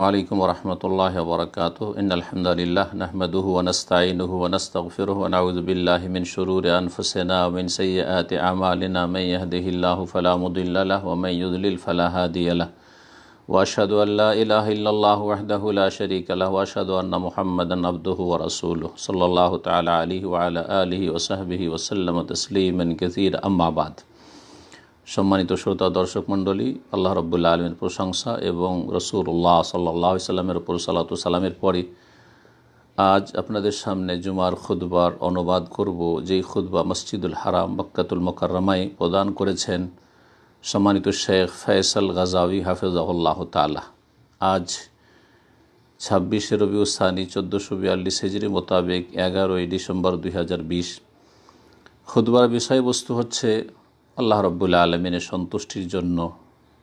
वालेकुम वरहमतुल्लाहि वबरकातुहू इन्नल हम्दुलिल्लाह नहमदुहु व नस्तईनुहु व नस्तगफिरुहु व नऊज़ु बिल्लाहि मिन शुरूरि अनफुसिना व मिन सय्यिआति अमालिना मन यहदिहिल्लाहु फला मुदिल्ल लहु व मन युद्लिल फला हादिय लहु व अशहदु अन ला इलाहा इल्लल्लाहु वहदहु ला शरीका लहु व अशहदु अन्न मुहम्मदन अब्दुहु व रसूलुहु सल्लल्लाहु तआला अलैहि व अला आलिहि व सहबिहि व सल्लम तस्लीमान कसीरा अम्मा बाद। सम्मानित श्रोता दर्शक मंडली, আল্লাহ রাব্বুল আলামিনের প্রশংসা এবং রাসূলুল্লাহ সাল্লাল্লাহু আলাইহি সাল্লামের উপর সালাতু সালামের পরে আজ আপনাদের সামনে জুমার খুতবার অনুবাদ করব, যেই খুতবা মসজিদুল হারাম মক্কাতুল মুকাররমায় প্রদান করেছেন সম্মানিত শেখ ফয়সাল গাজাওয়ি হাফিজাহুল্লাহ তাআলা। আজ 26 রবিউল সানি 1442 হিজরি মোতাবেক 11 ডিসেম্বর 2020। খুতবার বিষয়বস্তু হচ্ছে আল্লাহ রাব্বুল আলামিনের সন্তুষ্টির জন্য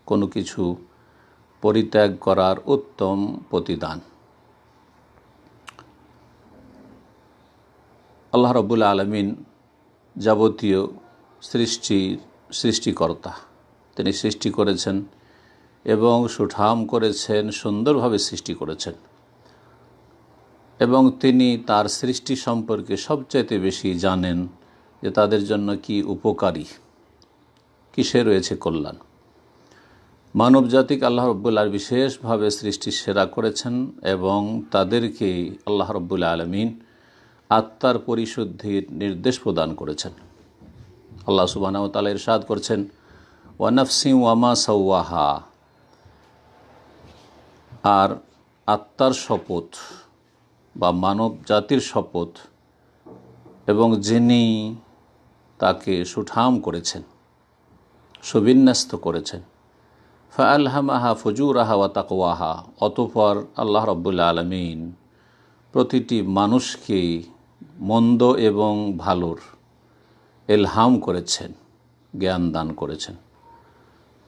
কোনো কিছু পরিত্যাগ করার উত্তম প্রতিদান। আল্লাহ রাব্বুল আলামিন যাবতীয় সৃষ্টিকর্তা, তিনি সৃষ্টি করেছেন এবং সুঠাম করেছেন, সুন্দরভাবে সৃষ্টি করেছেন এবং তিনি তার সৃষ্টি সম্পর্কে সবচাইতে বেশি জানেন যে তাদের জন্য কি উপকারী, কিসে রয়েছে কল্যাণ। মানব জাতিকে আল্লাহ রাব্বুল আলামিন বিশেষভাবে সৃষ্টির সেরা করেছেন এবং তাদেরকে আল্লাহ রাব্বুল আলামিন আত্মার পরিশুদ্ধির নির্দেশ প্রদান করেছেন। আল্লাহ সুবহানাহু ওয়া তাআলা ইরশাদ করছেন, ওয়া নাফসিন ওয়া মা সাওয়াহা, আর আত্মার শপথ বা মানব জাতির শপথ এবং যিনি তাকে সুঠাম করেছেন, সুবিন্যস্ত করেছেন। ফাআলহামাহা ফুজুরাহা ওয়া তাকওয়াহা, অতঃপর আল্লাহ রাব্বুল আলামিন প্রতিটি মানুষকে মন্দ এবং ভালোর ইলহাম করেছেন, জ্ঞান দান করেছেন।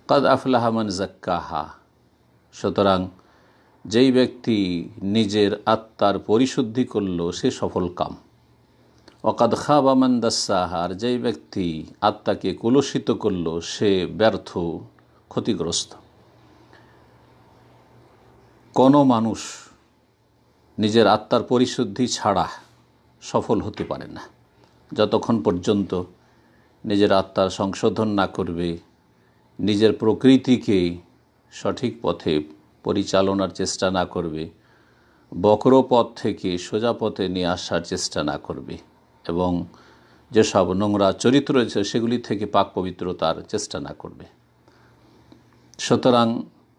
কাদ আফলাহা মান যাক্কাহা, সুতরাং যেই ব্যক্তি নিজের আত্মার পরিশুদ্ধি করল সে সফল কাম। ওয়াকাদ খাবা মান দাস্সাহা, আর যেই ব্যক্তি আত্মাকে কলুষিত করল সে ব্যর্থ, ক্ষতিগ্রস্ত। কোনো মানুষ নিজের আত্মার পরিশুদ্ধি ছাড়া সফল হতে পারে না। যতক্ষণ পর্যন্ত নিজের আত্মার সংশোধন না করবে, নিজের প্রকৃতিকে সঠিক পথে পরিচালনার চেষ্টা না করবে, বক্র পথ থেকে সোজা পথে নিয়ে আসার চেষ্টা না করবে এবং যেসব নোংরা চরিত্র রয়েছে সেগুলি থেকে পাক পবিত্রতার চেষ্টা না করবে। সুতরাং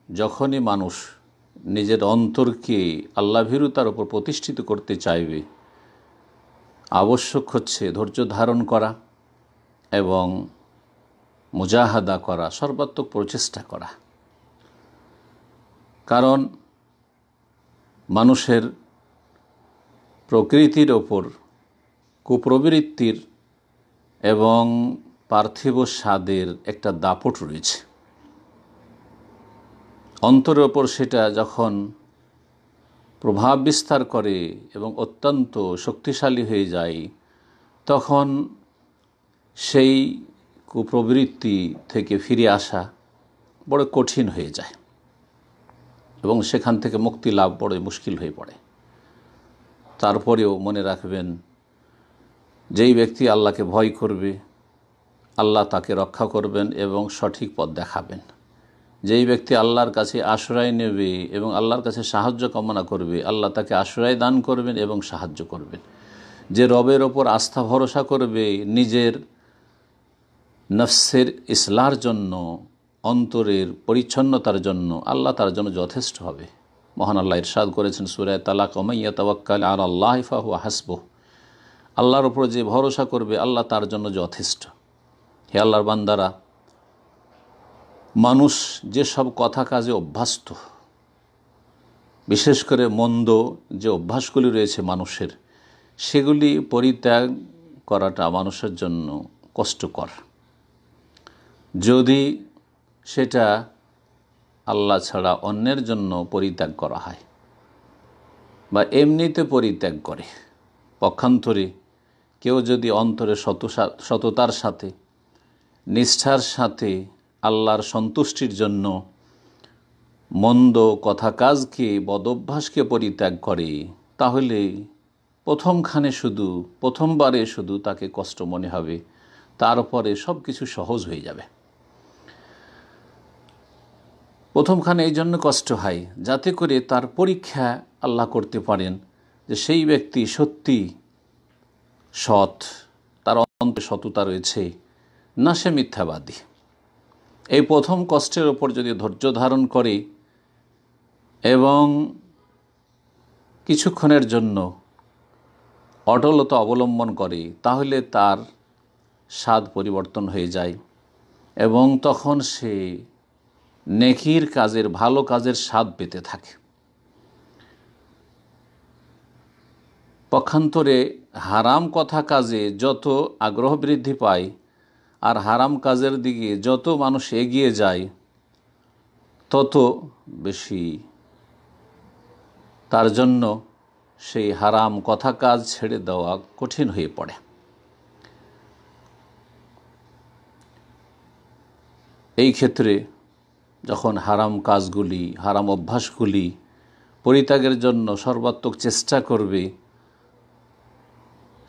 যখনই মানুষ নিজের অন্তরকে আল্লাহভীরুতার উপর প্রতিষ্ঠিত করতে চাইবে, আবশ্যক হচ্ছে ধৈর্য ধারণ করা এবং মুজাহাদা করা, সর্বাত্মক প্রচেষ্টা করা। কারণ মানুষের প্রকৃতির ওপর কুপ্রবৃত্তির এবং পার্থিব স্বাদের একটা দাপট রয়েছে। অন্তরের ওপর সেটা যখন প্রভাব বিস্তার করে এবং অত্যন্ত শক্তিশালী হয়ে যায়, তখন সেই কুপ্রবৃত্তি থেকে ফিরে আসা বড় কঠিন হয়ে যায় এবং সেখান থেকে মুক্তি লাভ বড় মুশকিল হয়ে পড়ে। তারপরেও মনে রাখবেন, যেই ব্যক্তি আল্লাহকে ভয় করবে, আল্লাহ তাকে রক্ষা করবেন এবং সঠিক পথ দেখাবেন। যেই ব্যক্তি আল্লাহর কাছে আশ্রয় নেবে এবং আল্লাহর কাছে সাহায্য কামনা করবে, আল্লাহ তাকে আশ্রয় দান করবেন এবং সাহায্য করবেন। যে রবের ওপর আস্থা ভরসা করবে নিজের নফসের ইসলাহর জন্য, অন্তরের পরিচ্ছন্নতার জন্য, আল্লাহ তার জন্য যথেষ্ট হবে। মহান আল্লাহ ইরশাদ করেছেন সূরা তালাক, ওয়া মান ইয়াতাওয়াক্কাল আলাল্লাহি ফাহুয়া হাসবুহ, আল্লাহর উপর যে ভরসা করবে আল্লাহ তার জন্য যথেষ্ট। হে আল্লাহর বান্দারা, মানুষ যেসব কথা কাজে অভ্যস্ত, বিশেষ করে মন্দ যে অভ্যাসগুলি রয়েছে মানুষের, সেগুলি পরিত্যাগ করাটা মানুষের জন্য কষ্টকর। যদি সেটা আল্লাহ ছাড়া অন্যের জন্য পরিত্যাগ করা হয় বা এমনিতে পরিত্যাগ করে, পক্ষান্তরে কেউ যদি অন্তরে সততার সাথে, নিষ্ঠার সাথে আল্লাহর সন্তুষ্টির জন্য মন্দ কথা কাজকে বদভ্যাসকে পরিত্যাগ করে, তাহলে প্রথমবারে শুধু তাকে কষ্ট মনে হবে, তারপরে সব কিছু সহজ হয়ে যাবে। প্রথমখানে এই জন্য কষ্ট হয় যাতে করে তার পরীক্ষা আল্লাহ করতে পারেন যে সেই ব্যক্তি সত্যি সৎ, তার অন্তরে সততা রয়েছে, না সে মিথ্যাবাদী। এই প্রথম কষ্টের ওপর যদি ধৈর্য ধারণ করে এবং কিছুক্ষণের জন্য অটলতা অবলম্বন করে, তাহলে তার স্বাদ পরিবর্তন হয়ে যায় এবং তখন সে নেকির কাজের, ভালো কাজের স্বাদ পেতে থাকে। পক্ষান্তরে হারাম কথা কাজে যত আগ্রহ বৃদ্ধি পায় আর হারাম কাজের দিকে যত মানুষ এগিয়ে যায়, তত বেশি তার জন্য সেই হারাম কথা কাজ ছেড়ে দেওয়া কঠিন হয়ে পড়ে। এই ক্ষেত্রে যখন হারাম কাজগুলি, হারাম অভ্যাসগুলি পরিত্যাগের জন্য সর্বাত্মক চেষ্টা করবে,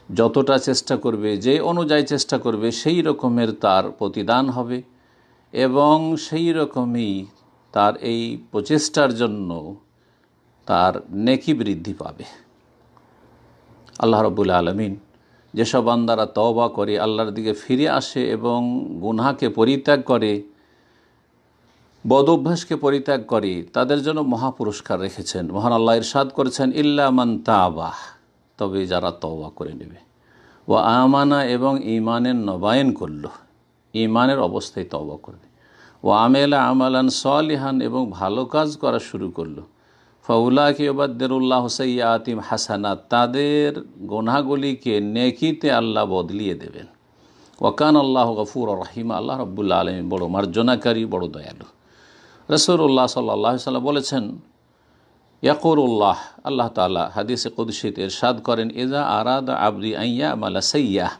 যতটা চেষ্টা করবে, যে অনুযায়ী চেষ্টা করবে, সেই রকমের তার প্রতিদান হবে এবং সেই রকমই তার এই প্রচেষ্টার জন্য তার নেকি বৃদ্ধি পাবে। আল্লাহ রাব্বুল আলামিন যেসব বান্দারা তওবা করে, আল্লাহর দিকে ফিরে আসে এবং গুনাহকে পরিত্যাগ করে, বদ অভ্যাসকে পরিত্যাগ করে, তাদের জন্য মহাপুরস্কার রেখেছেন। মহান আল্লাহ ইরশাদ করেছেন, ইল্লা মান তাবা, তবে যারা তওবা করে নেবে, ওয়া আমানা, এবং ঈমানের নবায়ন করলো, ঈমানের অবস্থায় তওবা করবে, ওয়া আমেলা আমালান সালিহান, এবং ভালো কাজ করা শুরু করলো, ফাউলাইকা ইউবাদদিলুল্লাহু সাইয়্যাতিহিম হাসানাত, তাদের গুনাহগুলিকে নেকিতে আল্লাহ বদলিয়ে দেবেন। ওয়া কানা আল্লাহু গফুরুর রহিম, আল্লাহ রাব্বুল আলামিন বড় মার্জনাকারী, বড় দয়ালু। রাসূলুল্লাহ সাল্লাল্লাহু আলাইহি ওয়াসাল্লাম বলেছেন, ইয়াকুলুল্লাহ, আল্লাহ তাআলা হাদিসে কুদসিতে ইরশাদ করেন, ইযা আরাদা আবদি আন ইয়ামালা সাইয়্যাহ,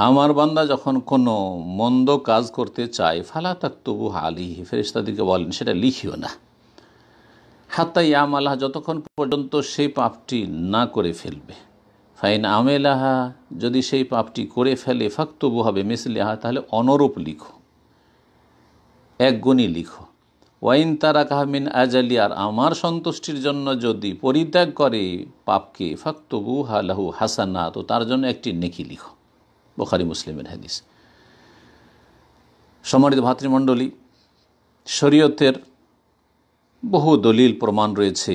আমার বান্দা যখন কোনো মন্দ কাজ করতে চায়, ফালা তাকতুবু আলাইহি, ফেরেশতাদেরকে বলেন সেটা লিখিও না, হাত্তা ইয়ামালাহা, যতক্ষণ পর্যন্ত সেই পাপটি না করে ফেলবে, ফাইন আমেলাহা, যদি সেই পাপটি করে ফেলে, ফাকতুবু হবে মিসলিহা, তাহলে অনুরূপ লিখো, এক গুণই লিখো, ওয়াইন তারাকাহা মিন আজালি, আর আমার সন্তুষ্টির জন্য যদি পরিত্যাগ করে পাপকে, ফাকতুবুহা লাহু হাসানা, তো তার জন্য একটি নেকি লিখো। বুখারী মুসলিমের হাদিস। সম্মানিত ভাতৃমণ্ডলী, শরীয়তের বহু দলিল প্রমাণ রয়েছে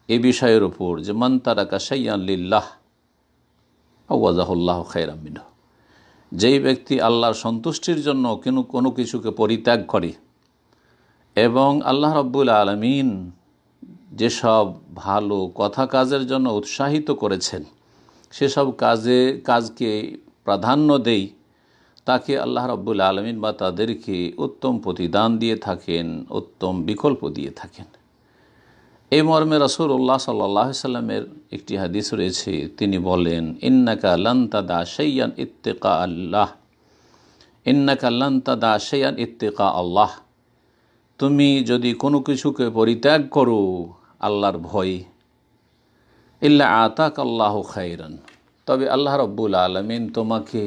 এ বিষয়ের উপর যে মান তারাকা শাইআন লিল্লাহ আওয়াজাহুল্লাহু খায়রাম মিনহু, যেই ব্যক্তি আল্লাহর সন্তুষ্টির জন্য কোনো কিছুকে পরিত্যাগ করে এবং আল্লাহ রাব্বুল আলামিন যেসব ভালো কথা কাজের জন্য উৎসাহিত করেছেন সেসব কাজকে প্রাধান্য দেই, তাকে আল্লাহ রাব্বুল আলামিন বা তাদেরকে উত্তম প্রতিদান দিয়ে থাকেন, উত্তম বিকল্প দিয়ে থাকেন। এই মর্মে রাসূলুল্লাহ সাল্লাল্লাহু আলাইহি সাল্লামের একটি হাদিস রয়েছে, তিনি বলেন, ইন্নাকা লান তাদা শাইআন ইত্তিকা আল্লাহ, ইন্নাকা লান তাদা শাইআন ইত্তিকা আল্লাহ, তুমি যদি কোনো কিছুকে পরিত্যাগ করো আল্লাহর ভয়, ইল্লা আতাকাল্লাহু খায়রান, তবে আল্লাহ রাব্বুল আলামিন তোমাকে,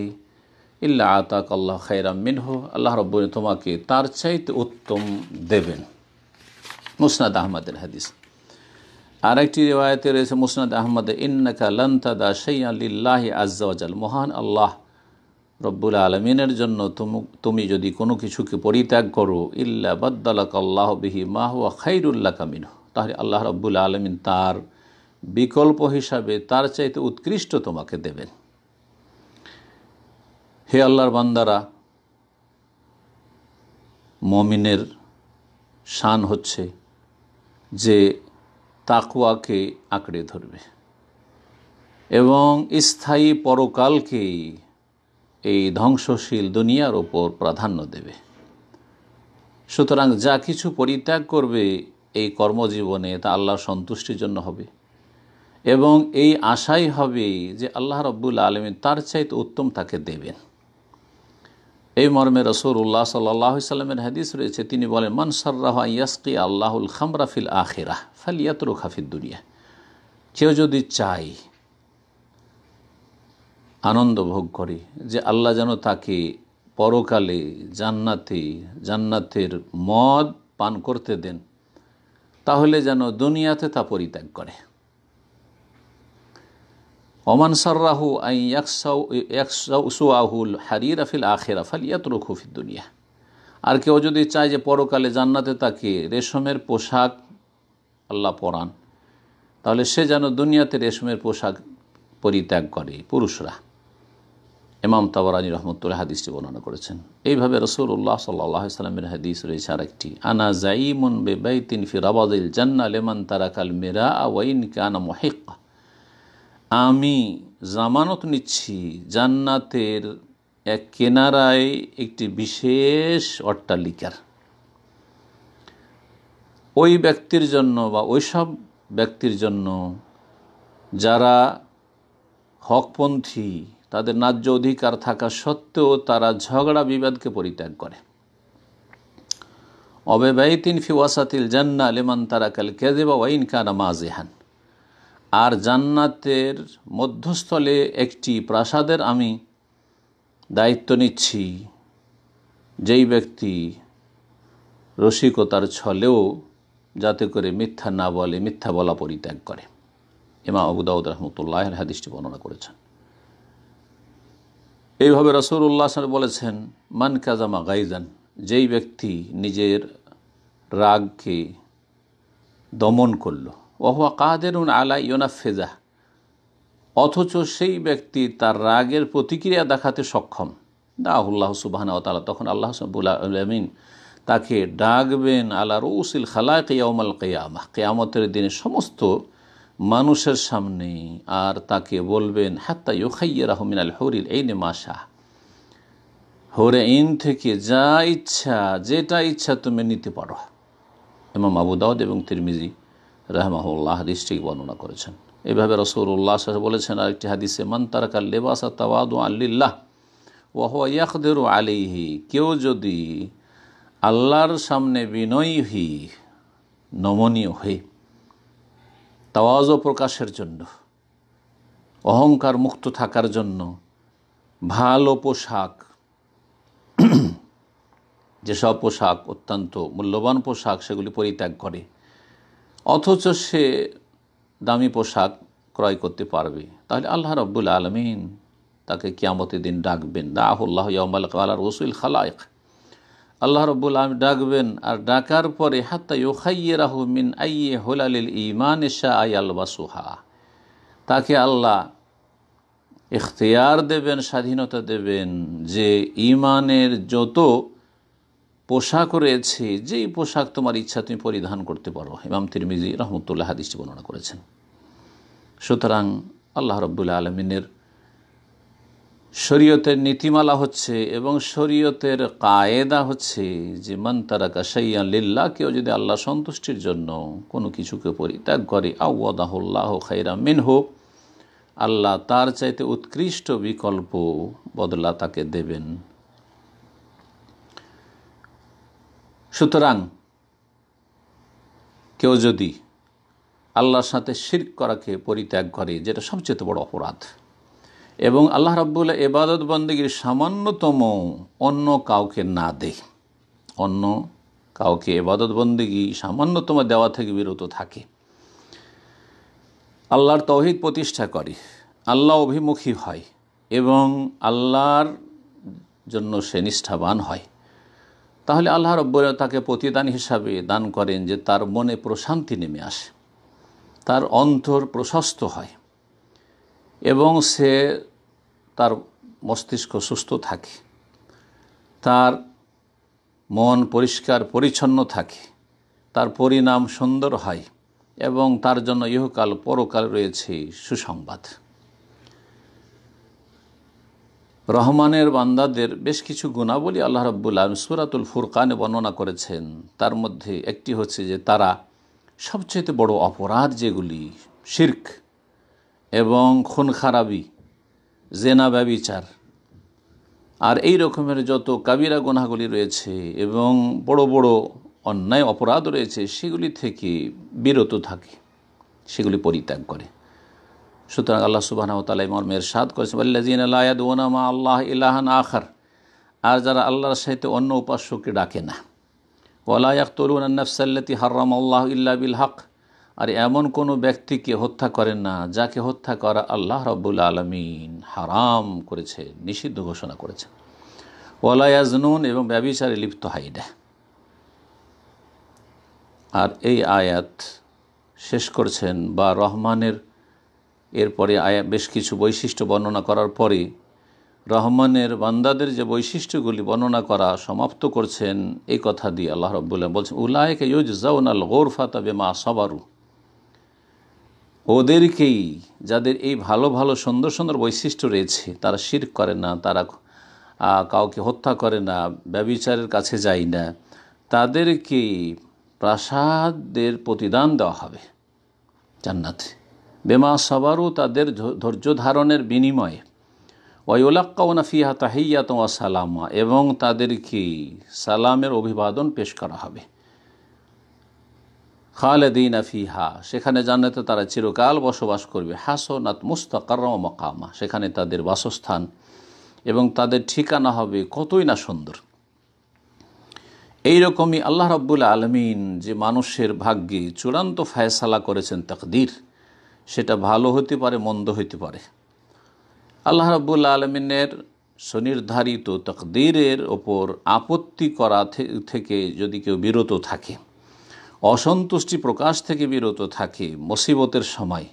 ইল্লা আতাকাল্লাহু খায়রাম মিনহু, আল্লাহ রাব্বুল তোমাকে তার চাইতে উত্তম দেবেন। মুসনাদ আহমদের হাদিস। আর একটি রিওয়ায়াতে রয়েছে মুসনাদ আহমদে, ইন্নাকা লান তাদা শাইআন লিল্লাহি আযজা ওয়া জাল, মহান আল্লাহ রব্বুল আলমিনের জন্য তুমি যদি কোনো কিছুকে পরিত্যাগ করো, ইল্লা বাদ্দালাকাল্লাহু বিহি মা হুয়া খায়রুল লাকা মিনহু, তাহলে আল্লাহ রব্বুল আলমিন তার বিকল্প হিসাবে তার চাইতে উৎকৃষ্ট তোমাকে দেবেন। হে আল্লাহর বান্দারা, মুমিনের শান হচ্ছে যে তাকওয়াকে আঁকড়ে ধরবে এবং স্থায়ী পরকালকে এই ধ্বংসশীল দুনিয়ার ওপর প্রাধান্য দেবে। সুতরাং যা কিছু পরিত্যাগ করবে এই কর্মজীবনে, তা আল্লাহর সন্তুষ্টির জন্য হবে এবং এই আশাই হবে যে আল্লাহ রাব্বুল আলামিন তার চাইতে উত্তম তাকে দেবেন। এই মর্মে রাসূলুল্লাহ সাল্লাল্লাহু আলাইহি সাল্লামের হাদিস রয়েছে, তিনি বলেন, মান সাররাহু আন ইয়াসকি আল্লাহুল খামরা ফিল আখিরাহ ফালিয়াতরুকহা ফিদ দুনিয়া। কেউ যদি চায় আনন্দ ভোগ করে যে আল্লাহ যেন তাকে পরকালে জান্নাতের মদ পান করতে দেন, তাহলে যেন দুনিয়াতে তা পরিত্যাগ করে। ওমান সাররাহু আন ইয়াকসাউহুল হারিরা ফিল আখিরা ফালিয়াতরুকহু ফিদ দুনিয়া। আর কেউ যদি চায় যে পরকালে জান্নাতে তাকে রেশমের পোশাক আল্লাহ পরান, তাহলে সে যেন দুনিয়াতে রেশমের পোশাক পরিত্যাগ করে পুরুষরা। ইমাম তাবরানী রহমতুল্লাহ হাদিসটি বর্ণনা করেছেন। এইভাবে রাসূলুল্লাহ সাল্লাল্লাহু আলাইহি সাল্লামের হাদিস রয়েছে আরেকটি, আনা যাইমুন বিবাইতিন ফি রাবাদিল জান্নাহ লিমান তারাকাল মিরাআ ওয়া ইন কানা মুহিক্কা। আমি জামানত নিচ্ছি জান্নাতের এক কিনারায় একটি বিশেষ অট্টালিকার, ওই ব্যক্তির জন্য বা ওইসব ব্যক্তির জন্য যারা হকপন্থী, তাদের ন্যায্য অধিকার থাকা সত্ত্বেও তারা ঝগড়া বিবাদকে পরিত্যাগ করে। অবেবাইতিন ফি ওয়াসাতিল জান্নাহ লিমান তারাকাল কাযিবা ওয়া ইন কানা মাযিহান। আর জান্নাতের মধ্যস্থলে একটি প্রাসাদের আমি দায়িত্ব নিচ্ছি, যেই ব্যক্তি রসিকতার ছলেও যাতে করে মিথ্যা না বলে, মিথ্যা বলা পরিত্যাগ করে। ইমাম আবু দাউদ রাহমাতুল্লাহ আলাইহি হাদিসটি বর্ণনা করেছেন। এইভাবে রাসূলুল্লাহ সাল্লাল্লাহু আলাইহি ওয়াসাল্লাম বলেছেন, মান কাযামা গাইজান, যেই ব্যক্তি নিজের রাগকে দমন করল, ওয়া হুয়া কাদিরুন আলা ইউনাফিযা, অথচ সেই ব্যক্তি তার রাগের প্রতিক্রিয়া দেখাতে সক্ষম, দাআহুল্লাহ সুবহানাহু ওয়া তাআলা, তখন আল্লাহ রাব্বুল আলামিন তাকে ডাকবেন আলা রুউসিল খালাইক ইয়াউমাল কিয়ামাহ, কিয়ামতের দিনে সমস্ত মানুষের সামনে, আর তাকে বলবেন হাত্তা ইউখাইয়িরাহু মিনাল হুরিল আইনি মা শাহ, হুরে আইন থেকে যা ইচ্ছা, যেটা ইচ্ছা তুমি নিতে পারো। ইমাম আবু দাউদ এবং তিরমিজি রাহমাহুল্লাহ হাদিসটি বর্ণনা করেছেন। এইভাবে রাসূলুল্লাহ সাল্লাল্লাহু আলাইহি ওয়াসাল্লাম বলেছেন আরেকটি হাদিসে, মান তারাকাল লিবাসা তাওয়াদুআন লিল্লাহ ওয়া হুয়া ইয়াকদিরু আলাইহি, কেউ যদি আল্লাহর সামনে বিনয়ী হয়ে, নমনীয় হয়ে, তাওয়াজু প্রকাশের জন্য, অহংকার মুক্ত থাকার জন্য ভালো পোশাক, যেসব পোশাক অত্যন্ত মূল্যবান পোশাক, সেগুলি পরিত্যাগ করে, অথচ সে দামি পোশাক ক্রয় করতে পারবে, তাহলে আল্লাহ রাব্বুল আলামিন তাকে কিয়ামতের দিন ডাকবেন। দাআহুল্লাহু ইয়াউমাল কিয়ামাহ রুউসুল খালাইক, আল্লাহ রাব্বুল আলামিন ডাকবেন, আর ডাকার পরে হাত্তা ইউখাইয়িরাহু মিন আইয়ি হুলালিল ঈমান শাআ ইয়ালবাসুহা, তাকে আল্লাহ ইখতিয়ার দেবেন, স্বাধীনতা দেবেন যে ঈমানের যত পোশাক রয়েছে, যেই পোশাক তোমার ইচ্ছা তুমি পরিধান করতে পারো। ইমাম তিরমিজি রাহমাতুল্লাহ হাদিসটি বর্ণনা করেছেন। সুতরাং আল্লাহ রাব্বুল আলামিনের শরীয়তের নীতিমালা হচ্ছে এবং শরীয়তের কায়েদা হচ্ছে যে মান তারাকা শাইআন লিল্লাহ, কেউ যদি আল্লাহ সন্তুষ্টির জন্য কোনো কিছুকে পরিত্যাগ করে, আওয়াদাহুল্লাহু খায়রাম মিনহু, আল্লাহ তার চাইতে উৎকৃষ্ট বিকল্প বদলা তাকে দেবেন। সুতরাং কেউ যদি আল্লাহর সাথে শিরক করাকে পরিত্যাগ করে, যেটা সবচেয়ে বড় অপরাধ, এবং আল্লাহ রাব্বুল ইবাদত বন্দেগীর সামান্যতম অন্য কাউকে না দেয়, অন্য কাউকে ইবাদত বন্দেগী সামান্যতম দেওয়া থেকে বিরত থাকে, আল্লাহর তাওহীদ প্রতিষ্ঠা করে, আল্লাহ অভিমুখী হয় এবং আল্লাহর জন্য সে নিষ্ঠাবান হয়, তাহলে আল্লাহ রাব্বুল তাকে প্রতিদান হিসাবে দান করেন যে তার মনে প্রশান্তি নেমে আসে, তার অন্তর প্রশস্ত হয় এবং সে তার মস্তিষ্ক সুস্থ থাকে, তার মন পরিষ্কার পরিচ্ছন্ন থাকে, তার পরিণাম সুন্দর হয় এবং তার জন্য ইহকাল পরকাল রয়েছে সুসংবাদ। রহমানের বান্দাদের বেশ কিছু গুণাবলী আল্লাহ রাব্বুল আলামিন সূরাতুল ফুরকানে বর্ণনা করেছেন। তার মধ্যে একটি হচ্ছে যে তারা সবচেয়ে বড় অপরাধ যেগুলি শিরক এবং খুন খারাবি, জেনা ব্যভিচার, আর এই রকমের যত কাবিরা গুনাহগুলি রয়েছে এবং বড় বড় অন্যায় অপরাধ রয়েছে সেগুলি থেকে বিরত থাকে, সেগুলি পরিত্যাগ করে। সুতরাং আল্লাহ সুবহানাহু ওয়া তাআলা মর্মে ইরশাদ করেছেন, ওয়াল্লাযীনা লা ইয়াদউনা মা আল্লাহ ইলাহান আখার, আর যারা আল্লাহর সাথে অন্য উপাস্যকে ডাকে না। ওয়ালা ইয়াকতুলুনা আন-নাফসাল্লাতী হারামাল্লাহু ইল্লা বিল হক, আর এমন কোনো ব্যক্তিকে হত্যা করেন না যাকে হত্যা করা আল্লাহ রাব্বুল আলামিন হারাম করেছে, নিষিদ্ধ ঘোষণা করেছে। ওয়ালা ইয়াজনুন, এবং ব্যভিচারে লিপ্ত হয় না। আর এই আয়াত শেষ করছেন বা রহমানের এরপরে বেশ কিছু বৈশিষ্ট্য বর্ণনা করার পরে রহমানের বান্দাদের যে বৈশিষ্ট্যগুলি বর্ণনা করা সমাপ্ত করছেন এই কথা দিয়ে আল্লাহ রাব্বুল আলামিন বলছেন, উলাইকা ইউজজাউনাল গুরফাতা বিমা সাবারু, ওদেরকেই, যাদের এই ভালো ভালো সুন্দর সুন্দর বৈশিষ্ট্য রয়েছে, তারা শিরক করে না, তারা কাউকে হত্যা করে না, ব্যভিচারের কাছে যায় না, তাদেরকে প্রাসাদের প্রতিদান দেওয়া হবে জান্নাতে, বেমা সাবারু, তাদের ধৈর্য ধারণের বিনিময়ে, ওয়ায়ুলাক্কাউনা ফিহা তাহিয়াতুন ওয়া সালামা, এবং তাদেরকে সালামের অভিবাদন পেশ করা হবে। খালিদিনা ফিহা, সেখানে জান্নাতে তারা চিরকাল বসবাস করবে। হাসনাত মুস্তাকাররা ওয়া মাকামা, সেখানে তাদের বাসস্থান এবং তাদের ঠিকানা হবে কতই না সুন্দর। এইরকমই আল্লাহ রাব্বুল আলামিন যে মানুষের ভাগ্যে চূড়ান্ত ফয়সালা করেছেন তাকদীর, সেটা ভালো হতে পারে, মন্দ হতে পারে। আল্লাহ রাব্বুল আলামিনের সুনির্ধারিত তাকদীরের ওপর আপত্তি করা থেকে যদি কেউ বিরত থাকে, অসন্তুষ্টি প্রকাশ থেকে বিরত থাকে মুসিবতের সময়,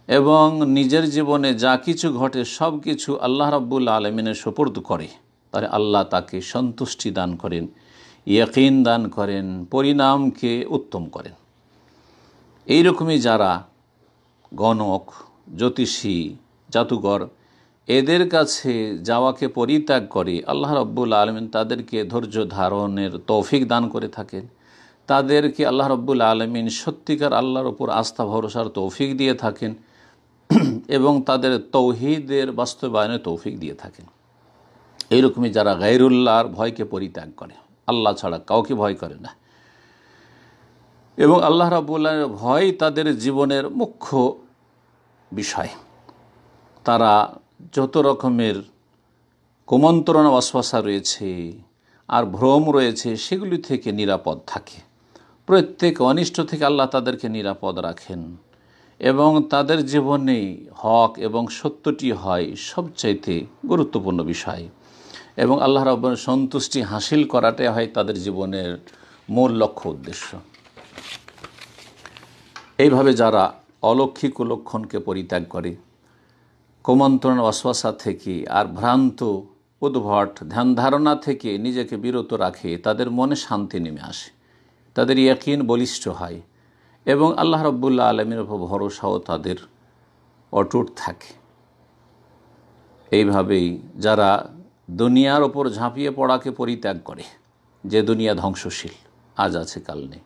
এবং নিজের জীবনে যা কিছু ঘটে সব কিছু আল্লাহ রাব্বুল আলামিনের সুপুর্দ করে, তাহলে আল্লাহ তাকে সন্তুষ্টি দান করেন, ইয়াকিন দান করেন, পরিণামকে উত্তম করেন। এইরকমই যারা গণক, জ্যোতিষী, জাদুঘর, এদের কাছে যাওয়াকে পরিত্যাগ করে আল্লাহ রাব্বুল আলামিন তাদেরকে ধৈর্য ধারণের তৌফিক দান করে থাকেন, তাদেরকে আল্লাহ রাব্বুল আলামিন সত্যিকার আল্লাহর উপর আস্থা ভরসার তৌফিক দিয়ে থাকেন এবং তাদের তৌহিদের বাস্তবায়নে তৌফিক দিয়ে থাকেন। এইরকমই যারা গায়রুল্লাহর ভয়কে পরিত্যাগ করে, আল্লাহ ছাড়া কাউকে ভয় করে না, এবং আল্লাহ রাব্বুল আলামিনের ভয় তাদের জীবনের মুখ্য বিষয়, তারা যত রকমের কুমন্ত্রণা ওয়াসওয়াসা রয়েছে আর ভ্রম রয়েছে সেগুলি থেকে নিরাপদ থাকে। প্রত্যেক অনিষ্ট থেকে আল্লাহ তাদেরকে নিরাপদ রাখেন এবং তাদের জীবনে হক এবং সত্যটি হয় সবচাইতে গুরুত্বপূর্ণ বিষয়, এবং আল্লাহ রাব্বুল সন্তুষ্টি হাসিল করাটাই হয় তাদের জীবনের মূল লক্ষ্য উদ্দেশ্য। এইভাবে যারা অলৌকিক লক্ষণকে পরিত্যাগ করে, কুমন্ত্রণা ওয়াসওয়াসা থেকে আর ভ্রান্ত উদ্ভট ধ্যান ধারণা থেকে নিজেকে বিরত রাখে, তাদের মনে শান্তি নেমে আসে, তাদের ইয়াকিন বলিষ্ঠ হয় এবং আল্লাহ রাব্বুল আলামিনের উপর ভরসাও তাদের অটুট থাকে। এইভাবেই যারা দুনিয়ার ওপর ঝাঁপিয়ে পড়াকে পরিত্যাগ করে, যে দুনিয়া ধ্বংসশীল, আজ আছে কাল নেই,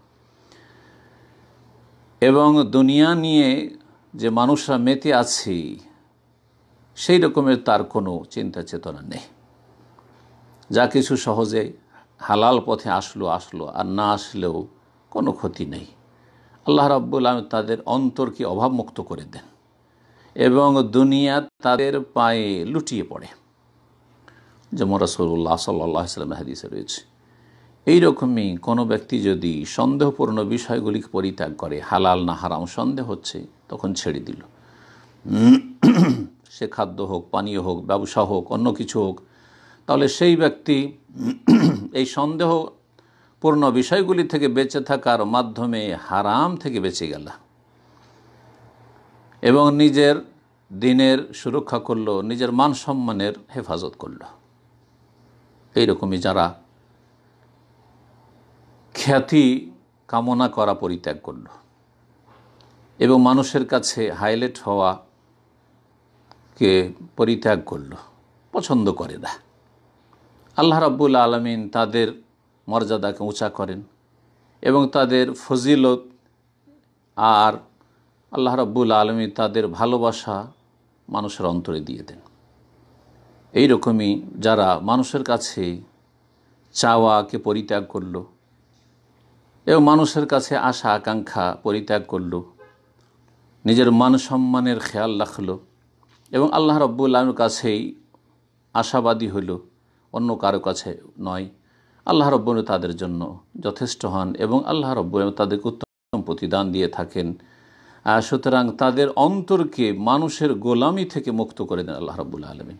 এবং দুনিয়া নিয়ে যে মানুষরা মেতে আছে সেই রকমের তার কোনো চিন্তা চেতনা নেই, যা কিছু সহজে হালাল পথে আসলো আর না আসলেও কোনো ক্ষতি নেই। আল্লাহ রাব্বুল আলামিন তাদের অন্তরকে অভাবমুক্ত করে দেন এবং দুনিয়া তাদের পায়ে লুটিয়ে পড়ে, যেমন রাসূলুল্লাহ সাল্লাল্লাহু আলাইহি ওয়াসাল্লামের হাদিসে রয়েছে। এইরকমই কোনো ব্যক্তি যদি সন্দেহপূর্ণ বিষয়গুলিকে পরিত্যাগ করে, হালাল না হারাম সন্দেহ হচ্ছে, তখন ছেড়ে দিল, সে খাদ্য হোক, পানীয় হোক, ব্যবসা হোক, অন্য কিছু হোক, তাহলে সেই ব্যক্তি এই সন্দেহপূর্ণ বিষয়গুলি থেকে বেঁচে থাকার মাধ্যমে হারাম থেকে বেঁচে গেল এবং নিজের দিনের সুরক্ষা করল, নিজের মান সম্মানের হেফাজত করল। এইরকমই যারা খ্যাতি কামনা করা পরিত্যাগ করল এবং মানুষের কাছে হাইলাইট হওয়াকে পরিত্যাগ করল, পছন্দ করে না, আল্লাহ রাব্বুল আলামিন তাদের মর্যাদাকে উঁচা করেন এবং তাদের ফজিলত আর আল্লাহ রাব্বুল আলামিন তাদের ভালোবাসা মানুষের অন্তরে দিয়ে দেন। এই রকমই যারা মানুষের কাছে চাওয়াকে পরিত্যাগ করলো এবং মানুষের কাছে আশা আকাঙ্ক্ষা পরিত্যাগ করলো, নিজের মান সম্মানের খেয়াল রাখলো এবং আল্লাহ রাব্বুল আলামিনের কাছেই আশাবাদী হইল, অন্য কারো কাছে নয়, আল্লাহ রাব্বুল তাদের জন্য যথেষ্ট হন এবং আল্লাহ রাব্বুল তাদেরকে উত্তম প্রতিদান দিয়ে থাকেন। সুতরাং তাদের অন্তরকে মানুষের গোলামি থেকে মুক্ত করে দেন আল্লাহ রাব্বুল আলামিন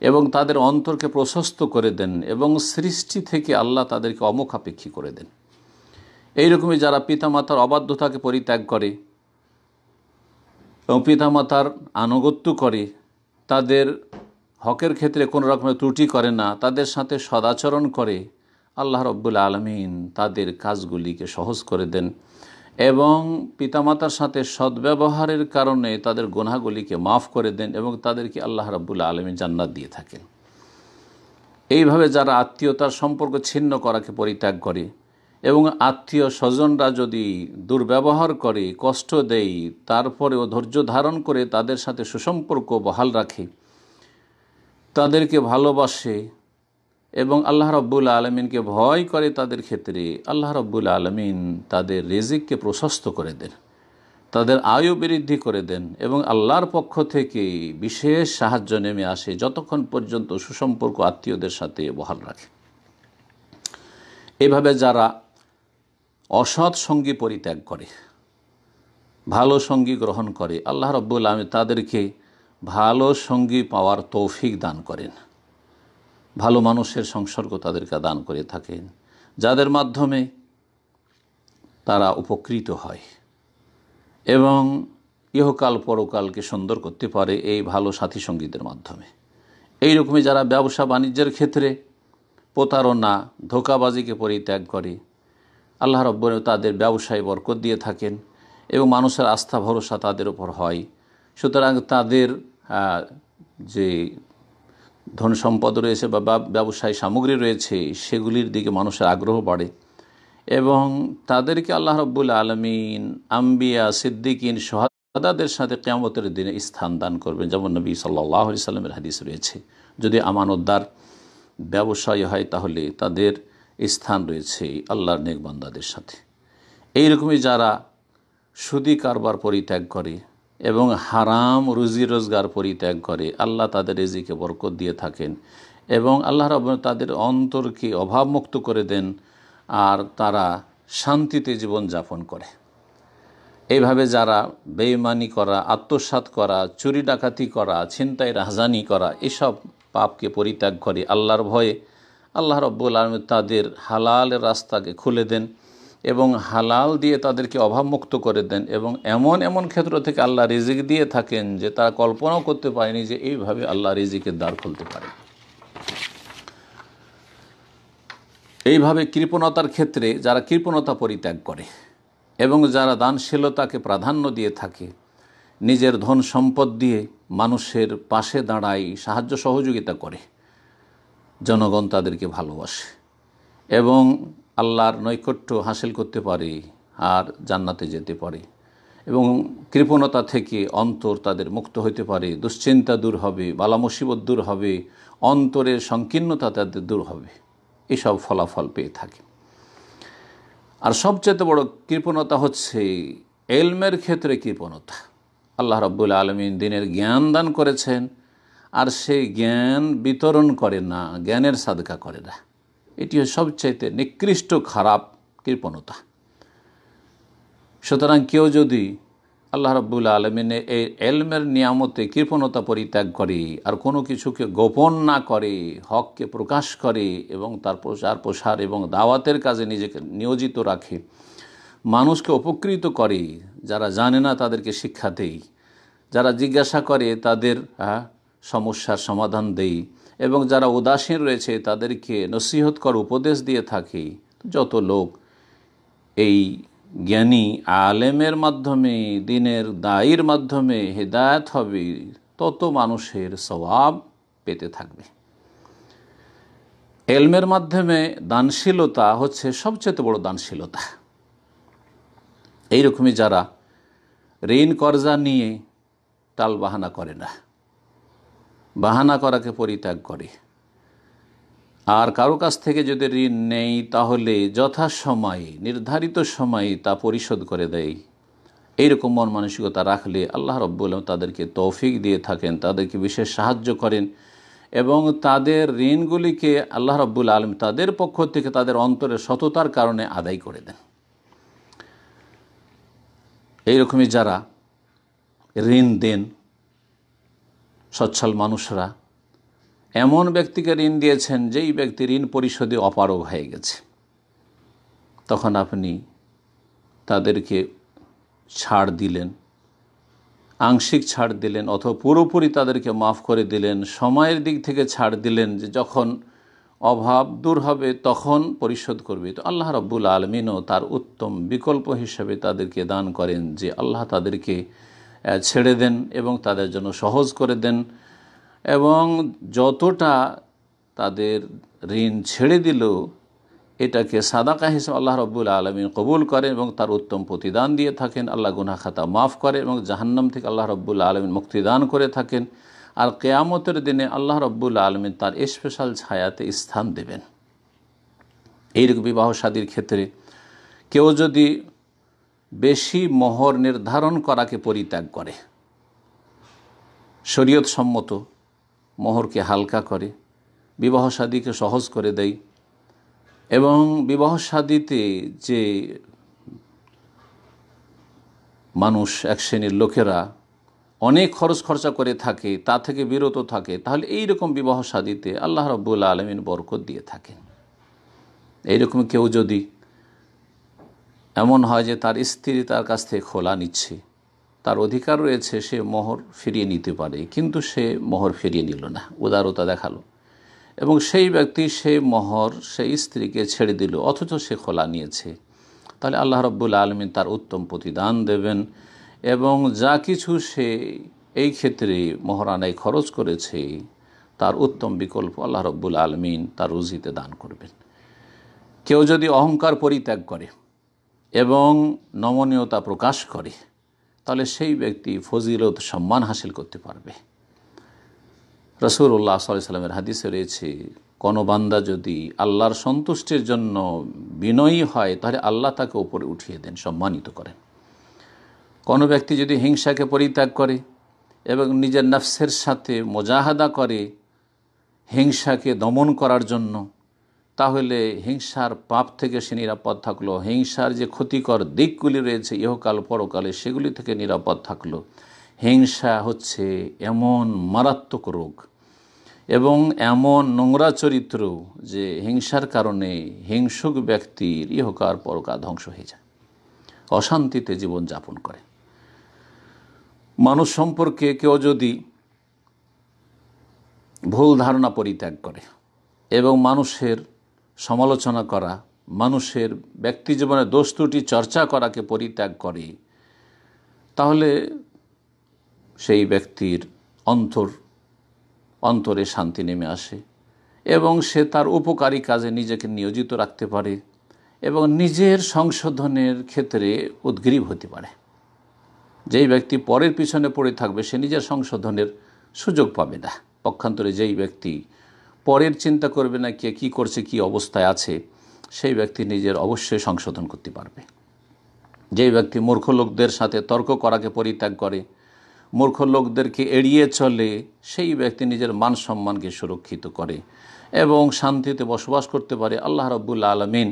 এবং তাদের অন্তরকে প্রশস্ত করে দেন এবং সৃষ্টি থেকে আল্লাহ তাদেরকে অমুখাপেক্ষী করে দেন। এইরকমই যারা পিতামাতার অবাধ্যতাকে পরিত্যাগ করে এবং পিতামাতার আনুগত্য করে, তাদের হকের ক্ষেত্রে কোনো রকমের ত্রুটি করে না, তাদের সাথে সদাচরণ করে, আল্লাহ রাব্বুল আলামিন তাদের কাজগুলিকে সহজ করে দেন এবং পিতামাতার সাথে সদ্ব্যবহারের কারণে তাদের গুনাহগুলিকে মাফ করে দেন এবং তাদেরকে আল্লাহ রাব্বুল আলামিন জান্নাত দিয়ে থাকেন। এইভাবে যারা আত্মীয়তার সম্পর্ক ছিন্ন করাকে পরিত্যাগ করে এবং আত্মীয় স্বজনরা যদি দুর্ব্যবহার করে, কষ্ট দেয়, তারপরেও ধৈর্য ধারণ করে তাদের সাথে সুসম্পর্ক বহাল রাখে, তাদেরকে ভালোবাসে এবং আল্লাহ রাব্বুল আলামিনকে ভয় করে, তাদের ক্ষেত্রে আল্লাহ রাব্বুল আলামিন তাদের রিজিককে প্রশস্ত করে দেন, তাদের আয়ু বৃদ্ধি করে দেন এবং আল্লাহর পক্ষ থেকে বিশেষ সাহায্য নেমে আসে যতক্ষণ পর্যন্ত সুসম্পর্ক আত্মীয়দের সাথে বহাল রাখে। এভাবে যারা অসৎ সঙ্গী পরিত্যাগ করে, ভালো সঙ্গী গ্রহণ করে, আল্লাহ রাব্বুল আলামিন তাদেরকে ভালো সঙ্গী পাওয়ার তৌফিক দান করেন, ভালো মানুষের সংসর্গ তাদেরকে দান করে থাকেন, যাদের মাধ্যমে তারা উপকৃত হয় এবং ইহকাল পরকালকে সুন্দর করতে পারে এই ভালো সাথী সঙ্গীদের মাধ্যমে। এই রকমই যারা ব্যবসা বাণিজ্যের ক্ষেত্রে প্রতারণা ধোঁকাবাজিকে পরিত্যাগ করে, আল্লাহ রাব্বুল তাদের ব্যবসায় বরকত দিয়ে থাকেন এবং মানুষের আস্থা ভরসা তাদের উপর হয়। সুতরাং তাদের যে ধন সম্পদ রয়েছে বা ব্যবসায় সামগ্রী রয়েছে সেগুলির দিকে মানুষের আগ্রহ বাড়ে এবং তাদেরকে আল্লাহ রাব্বুল আলামিন আম্বিয়া সিদ্দিকিন শুহাদাদের সাথে কিয়ামতের দিনে স্থান দান করবেন, যেমন নবী সাল্লাল্লাহু আলাইহি সাল্লামের হাদিস রয়েছে। যদি আমানতদার ব্যবসায়ী হয় তাহলে তাদের স্থান রয়েছে আল্লাহর নেক বান্দাদের সাথে। এইরকমই যারা সুদী কারবার পরিত্যাগ করে এবং হারাম রুজি রোজগার পরিত্যাগ করে, আল্লাহ তাদের রিজিকে বরকত দিয়ে থাকেন এবং আল্লাহ রাব্বুল তাদের অন্তরকে অভাবমুক্ত করে দেন আর তারা শান্তিতে জীবন যাপন করে। এইভাবে যারা বেঈমানি করা, আত্মসাৎ করা, চুরি ডাকাতি করা, ছিনতাই রাহজানি করা, এসব পাপকে পরিত্যাগ করে আল্লাহর ভয়ে, আল্লাহ রাব্বুল আলামিন তাদের হালালের রাস্তাকে খুলে দেন এবং হালাল দিয়ে তাদেরকে অভাবমুক্ত করে দেন এবং এমন এমন ক্ষেত্র থেকে আল্লাহ রিজিক দিয়ে থাকেন যে তারা কল্পনাও করতে পারেনি যে এইভাবে আল্লাহ রিজিকের দ্বার খুলতে পারে। এইভাবে কৃপণতার ক্ষেত্রে যারা কৃপণতা পরিত্যাগ করে এবং যারা দানশীলতাকে প্রাধান্য দিয়ে থাকে, নিজের ধন সম্পদ দিয়ে মানুষের পাশে দাঁড়ায়, সাহায্য সহযোগিতা করে, জনগণ তাদেরকে ভালোবাসে এবং আল্লাহর নৈকট্য হাসিল করতে পারে আর জান্নাতে যেতে পারে এবং কৃপণতা থেকে অন্তর তাদের মুক্ত হইতে পারে, দুশ্চিন্তা দূর হবে, বালা মুসিবত দূর হবে, অন্তরের সংকীর্ণতা তাদের দূর হবে, এসব ফলাফল পেয়ে থাকে। আর সবচেয়ে বড় কৃপণতা হচ্ছে এলমের ক্ষেত্রে কৃপণতা। আল্লাহ রাব্বুল আলামিন দ্বীনের জ্ঞান দান করেছেন আর সেই জ্ঞান বিতরণ করে না, জ্ঞানের সাদকা করে না। এটি সবচাইতে নিকৃষ্ট খারাপ কৃপণতা। সুতরাং কেউ যদি আল্লাহ রাব্বুল আলামিনের এই এলমের নিয়ামতে কৃপণতা পরিত্যাগ করে আর কোনো কিছুকে গোপন না করে, হককে প্রকাশ করে এবং তার প্রচার প্রসার এবং দাওয়াতের কাজে নিজেকে নিয়োজিত রাখে, মানুষকে উপকৃত করে, যারা জানে না তাদেরকে শিক্ষা দেই, যারা জিজ্ঞাসা করে তাদের সমস্যার সমাধান দেই এবং যারা উদাসীন রয়েছে তাদেরকে নসিহত কর উপদেশ দিয়ে থাকি, যত লোক এই জ্ঞানী আলেমের মাধ্যমে, দ্বীনের দায়ীর মাধ্যমে হেদায়েত হবে, তত মানুষের সওয়াব পেতে থাকবে। এলমের মাধ্যমে দানশীলতা হচ্ছে সবচেয়ে বড় দানশীলতা। এইরকমই যারা ঋণ কর্জা নিয়ে টালবাহানা করে না, বাহানা করাকে পরিত্যাগ করে, আর কারো কাছ থেকে যদি ঋণ নেই তাহলে যথাসময়ে নির্ধারিত সময়ে তা পরিশোধ করে দেয়, এইরকম মন মানসিকতা রাখলে আল্লাহ রাব্বুল আলামিন তাদেরকে তৌফিক দিয়ে থাকেন, তাদেরকে বিশেষ সাহায্য করেন এবং তাদের ঋণগুলিকে আল্লাহ রাব্বুল আলামিন তাদের পক্ষ থেকে তাদের অন্তরের সততার কারণে আদায় করে দেন। এইরকমই যারা ঋণ দেন সচ্ছল মানুষরা, এমন ব্যক্তিকে ঋণ দিয়েছেন যেই ব্যক্তি ঋণ পরিশোধে অপারগ হয়ে গেছে, তখন আপনি তাদেরকে ছাড় দিলেন, আংশিক ছাড় দিলেন অথবা পুরোপুরি তাদেরকে মাফ করে দিলেন, সময়ের দিক থেকে ছাড় দিলেন যে যখন অভাব দূর হবে তখন পরিশোধ করবে, তো আল্লাহ রাব্বুল আলামিনও তার উত্তম বিকল্প হিসেবে তাদেরকে দান করেন যে আল্লাহ তাদেরকে ছেড়ে দেন এবং তাদের জন্য সহজ করে দেন, এবং যতটা তাদের ঋণ ছেড়ে দিল এটাকে সাদাকা হিসেবে আল্লাহ রাব্বুল আলামিন কবুল করেন এবং তার উত্তম প্রতিদান দিয়ে থাকেন। আল্লাহ গুনাহ খাতা মাফ করে এবং জাহান্নাম থেকে আল্লাহ রাব্বুল আলামিন মুক্তিদান করে থাকেন। আর কিয়ামতের দিনে আল্লাহ রাব্বুল আলামিন তার স্পেশাল ছায়াতে স্থান দেবেন। এইরকম বিবাহ শাদীর ক্ষেত্রে কেউ যদি বেশি মোহর নির্ধারণ করাকে পরিত্যাগ করে, শরীয়ত সম্মত মোহরকে হালকা করে, বিবাহ শাদীকে সহজ করে দেয়, এবং বিবাহ শাদীতে যে মানুষ এক শ্রেণীর লোকেরা অনেক খরচ খরচা করে থাকে তা থেকে বিরত থাকে, তাহলে এই রকম বিবাহ শাদীতে আল্লাহ রাব্বুল আলামিন বরকত দিয়ে থাকেন। এইরকম কেউ যদি এমন হয় যে তার স্ত্রী তার কাছ থেকে খোলা নিচ্ছে, তার অধিকার রয়েছে, সে মোহর ফিরিয়ে নিতে পারে, কিন্তু সে মোহর ফিরিয়ে নিল না, উদারতা দেখালো, এবং সেই ব্যক্তি সেই মোহর সেই স্ত্রীকে ছেড়ে দিল অথচ সে খোলা নিয়েছে, তাহলে আল্লাহ রাব্বুল আলামিন তার উত্তম প্রতিদান দেবেন এবং যা কিছু সে এই ক্ষেত্রে মোহরানায় খরচ করেছে তার উত্তম বিকল্প আল্লাহ রাব্বুল আলামিন তার রুজিতে দান করবেন। কেউ যদি অহংকার পরিত্যাগ করে এবং নমনীয়তা প্রকাশ করে তাহলে সেই ব্যক্তি ফজিলত সম্মান হাসিল করতে পারবে। রাসূলুল্লাহ সাল্লাল্লাহু আলাইহি ওয়াসাল্লামের হাদিসে রয়েছে, কোনো বান্দা যদি আল্লাহর সন্তুষ্টির জন্য বিনয়ী হয় তাহলে আল্লাহ তাকে উপরে উঠিয়ে দেন, সম্মানিত করেন। কোনো ব্যক্তি যদি হিংসাকে পরিত্যাগ করে এবং নিজের নফসের সাথে মুজাহাদা করে হিংসাকে দমন করার জন্য, তাহলে হিংসার পাপ থেকে সে নিরাপদ থাকলো, হিংসার যে ক্ষতিকর দিকগুলি রয়েছে ইহকাল পরকালে সেগুলি থেকে নিরাপদ থাকলো। হিংসা হচ্ছে এমন মারাত্মক রোগ এবং এমন নোংরা চরিত্র যে হিংসার কারণে হিংসুক ব্যক্তির ইহকাল পরকাল ধ্বংস হয়ে যায়, অশান্তিতে জীবন যাপন করে। মানুষ সম্পর্কে কেউ যদি ভুল ধারণা পরিত্যাগ করে এবং মানুষের সমালোচনা করা, মানুষের ব্যক্তি জীবনের দোষ ত্রুটি চর্চা করাকে পরিত্যাগ করে, তাহলে সেই ব্যক্তির অন্তরে শান্তি নেমে আসে এবং সে তার উপকারী কাজে নিজেকে নিয়োজিত রাখতে পারে এবং নিজের সংশোধনের ক্ষেত্রে উদ্গ্রীব হতে পারে। যেই ব্যক্তি পরের পিছনে পড়ে থাকবে সে নিজের সংশোধনের সুযোগ পাবে না। পক্ষান্তরে যেই ব্যক্তি পরের চিন্তা করবে না কে কী করছে, কী অবস্থায় আছে, সেই ব্যক্তি নিজের অবশ্যই সংশোধন করতে পারবে। যেই ব্যক্তি মূর্খ লোকদের সাথে তর্ক করাকে পরিত্যাগ করে, মূর্খ লোকদেরকে এড়িয়ে চলে, সেই ব্যক্তি নিজের মান সম্মানকে সুরক্ষিত করে এবং শান্তিতে বসবাস করতে পারে। আল্লাহ রাব্বুল আলামিন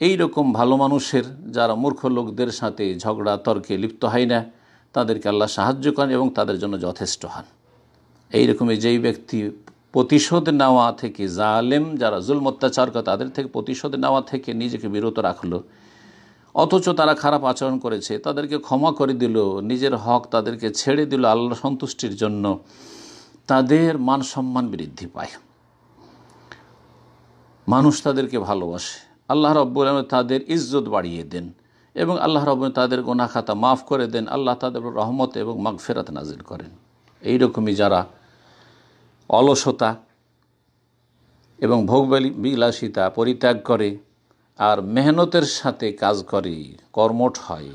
এই রকম ভালো মানুষের, যারা মূর্খ লোকদের সাথে ঝগড়া তর্কে লিপ্ত হয় না, তাদেরকে আল্লাহ সাহায্য করেন এবং তাদের জন্য যথেষ্ট হন। এইরকমই যেই ব্যক্তি প্রতিশোধ নেওয়া থেকে, জালেম যারা জুলম অত্যাচার করে তাদের থেকে প্রতিশোধ নেওয়া থেকে নিজেকে বিরত রাখলো, অথচ তারা খারাপ আচরণ করেছে তাদেরকে ক্ষমা করে দিল, নিজের হক তাদেরকে ছেড়ে দিল আল্লাহর সন্তুষ্টির জন্য, তাদের মান সম্মান বৃদ্ধি পায়, মানুষ তাদেরকে ভালোবাসে, আল্লাহ রাব্বুল আলামিন তাদের ইজ্জত বাড়িয়ে দেন এবং আল্লাহ রাব্বুল তাদের গুনাহ খাতা মাফ করে দেন, আল্লাহ তাদের রহমত এবং মাগফিরাত নাজিল করেন। এইরকমই যারা অলসতা এবং ভোগবিলাসিতা পরিত্যাগ করে আর মেহনতের সাথে কাজ করে, কর্মঠ হয়,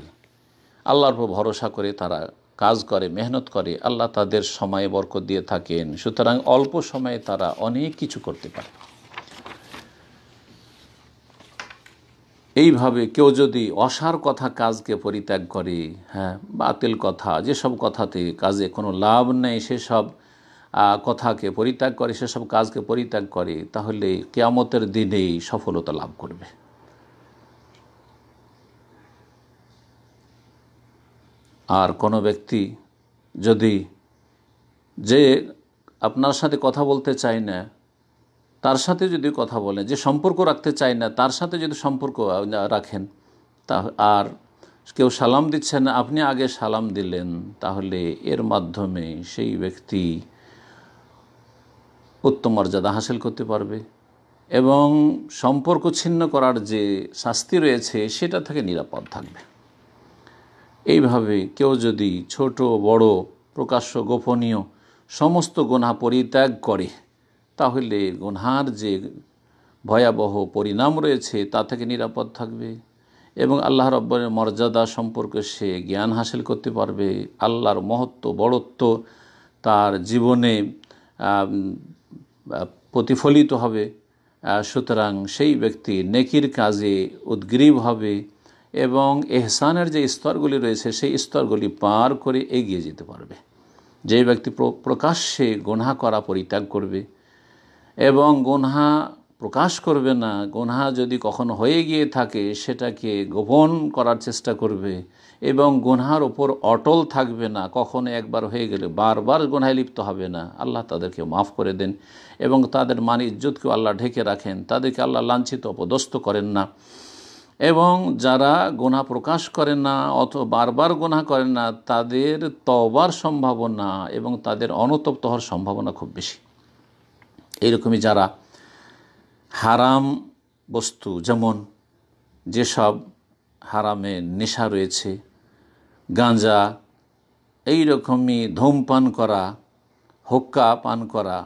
আল্লাহর উপর ভরসা করে তারা কাজ করে, মেহনত করে, আল্লাহ তাদের সময়ে বরকত দিয়ে থাকেন। সুতরাং অল্প সময়ে তারা অনেক কিছু করতে পারে। এইভাবে কেউ যদি অসার কথা কাজকে পরিত্যাগ করে, বাতিল কথা, যেসব কথাতে কাজে কোনো লাভ নেই সেসব কথাকে পরিত্যাগ করে, সেসব কাজকে পরিত্যাগ করে, তাহলে কিয়ামতের দিনেই সফলতা লাভ করবে। আর কোনো ব্যক্তি যদি যে আপনার সাথে কথা বলতে চায় না তার সাথে যদি কথা বলেন, যে সম্পর্ক রাখতে চায় না তার সাথে যদি সম্পর্ক রাখেন, তা আর কেউ সালাম দিচ্ছে না, আপনি আগে সালাম দিলেন, তাহলে এর মাধ্যমে সেই ব্যক্তি উত্তম মর্যাদা হাসিল করতে পারবে এবং সম্পর্ক ছিন্ন করার যে শাস্তি রয়েছে সেটা থেকে নিরাপদ থাকবে। এইভাবে কেউ যদি ছোট বড় প্রকাশ্য গোপনীয় সমস্ত গুনাহ পরিত্যাগ করে, তাহলে গুনার যে ভয়াবহ পরিণাম রয়েছে তা থেকে নিরাপদ থাকবে এবং আল্লাহ রাব্বুল মর্যাদা সম্পর্কে সে জ্ঞান হাসিল করতে পারবে। আল্লাহর মহত্ব বড়ত্ব তার জীবনে প্রতিফলিত হবে। সুতরাং সেই ব্যক্তি নেকির কাজে উদ্গ্রীব হবে এবং ইহসানের যে স্তরগুলি রয়েছে সেই স্তরগুলি পার করে এগিয়ে যেতে পারবে। যে ব্যক্তি প্রকাশ্যে গুনাহ করা পরিত্যাগ করবে এবং গুনাহ প্রকাশ করবে না, গুনাহ যদি কখনো হয়ে গিয়ে থাকে সেটাকে গোপন করার চেষ্টা করবে এবং গুনাহর ওপর অটল থাকবে না, কখনো একবার হয়ে গেলে বারবার গুনাহে লিপ্ত হবে না, আল্লাহ তাদেরকে মাফ করে দেন এবং তাদের মান ইজ্জতকেও আল্লাহ ঢেকে রাখেন, তাদেরকে আল্লাহ লাঞ্ছিত অপদস্থ করেন না। এবং যারা গুনাহ প্রকাশ করেন না অথবা বারবার গুনাহ করেন না, তাদের তওবার সম্ভাবনা এবং তাদের অনুতপ্ত হওয়ার সম্ভাবনা খুব বেশি। এইরকমই যারা হারাম বস্তু, যেমন যেসব হারামে নেশা রয়েছে, গাঁজা, এইরকমই ধূমপান করা, হুক্কা পান করা,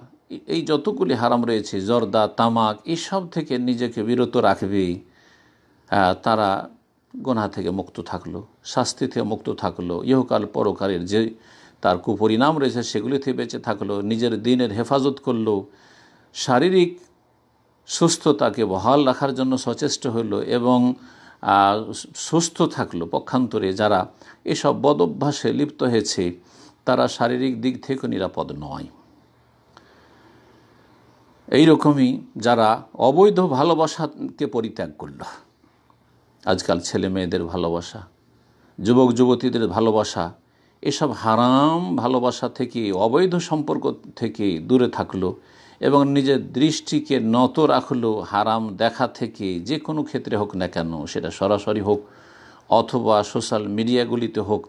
এই যতগুলি হারাম রয়েছে, জর্দা, তামাক, এইসব থেকে নিজেকে বিরত রাখবে, তারা গুনাহ থেকে মুক্ত থাকলো, শাস্তি থেকে মুক্ত থাকলো, ইহকাল পরকালের যে তার কুপরিণাম রয়েছে সেগুলি থেকে বেঁচে থাকলো, নিজের দিনের হেফাজত করলো, শারীরিক সুস্থতাকে বহাল রাখার জন্য সচেষ্ট হলো এবং সুস্থ থাকলো। পক্ষান্তরে যারা এসব বদ অভ্যাসে লিপ্ত হয়েছে তারা শারীরিক দিক থেকে নিরাপদ নয়। এইরকমই যারা অবৈধ ভালোবাসাকে পরিত্যাগ করল, আজকাল ছেলে মেয়েদের ভালোবাসা, যুবক যুবতীদের ভালোবাসা, এসব হারাম ভালোবাসা থেকে, অবৈধ সম্পর্ক থেকে দূরে থাকলো এবং নিজের দৃষ্টিকে নত রাখলো হারাম দেখা থেকে, যে কোনো ক্ষেত্রে হোক না কেন, সেটা সরাসরি হোক অথবা সোশ্যাল মিডিয়াগুলিতে হোক,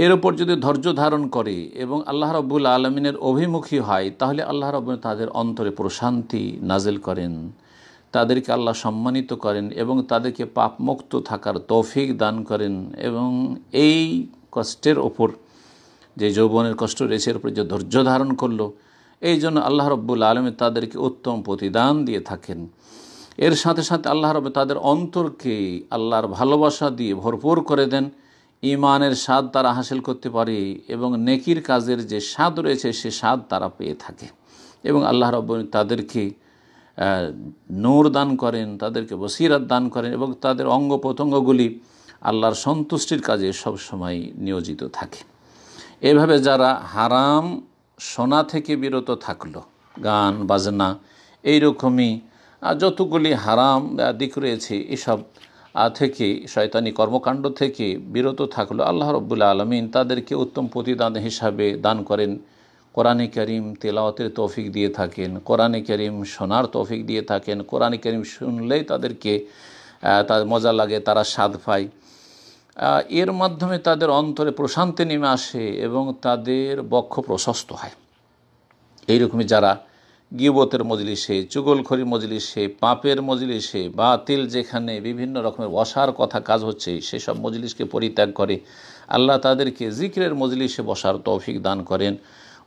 এর ওপর যদি ধৈর্য ধারণ করে এবং আল্লাহ রাব্বুল আলামিনের অভিমুখী হয়, তাহলে আল্লাহ রাব্বুল তাদের অন্তরে প্রশান্তি নাজিল করেন, তাদেরকে আল্লাহ সম্মানিত করেন এবং তাদেরকে পাপমুক্ত থাকার তৌফিক দান করেন। এবং এই কষ্টের ওপর, যে যৌবনের কষ্ট রয়েছে এর উপর যে ধৈর্য ধারণ করলো, এই জন্য আল্লাহ রাব্বুল আলামিন তাদেরকে উত্তম প্রতিদান দিয়ে থাকেন। এর সাথে সাথে আল্লাহ রাব্বুল তাদের অন্তরকে আল্লাহর ভালোবাসা দিয়ে ভরপুর করে দেন, ঈমানের স্বাদ তারা হাসিল করতে পারে এবং নেকির কাজের যে স্বাদ রয়েছে সে স্বাদ তারা পেয়ে থাকে এবং আল্লাহ রাব্বুল তাদেরকে নূর দান করেন, তাদেরকে বসিরাত দান করেন এবং তাদের অঙ্গ প্রত্যঙ্গগুলি আল্লাহর সন্তুষ্টির কাজে সবসময় নিয়োজিত থাকে। এভাবে যারা হারাম শোনা থেকে বিরত থাকলো, গান বাজনা, এইরকমই যতগুলি হারাম দিক রয়েছে এসব থেকে, শয়তানি কর্মকাণ্ড থেকে বিরত থাকলো, আল্লাহ রাব্বুল আলামিন তাদেরকে উত্তম প্রতিদান হিসাবে দান করেন। কোরআনে কারীম তেলাওয়াতের তৌফিক দিয়ে থাকেন, কোরআনে কারীম শোনার তৌফিক দিয়ে থাকেন, কোরআনে কারীম শুনলেই তাদেরকে তাদের মজা লাগে, তারা স্বাদ পায়, এর মাধ্যমে তাদের অন্তরে প্রশান্তি নেমে আসে এবং তাদের বক্ষ প্রশস্ত হয়। এইরকমই যারা গীবতের মজলিসে, চুগলখড়ির মজলিসে, পাপের মজলিসে, বাতিল যেখানে বিভিন্ন রকমের অসার কথা কাজ হচ্ছে সেসব মজলিসকে পরিত্যাগ করে, আল্লাহ তাদেরকে জিকিরের মজলিসে বসার তৌফিক দান করেন,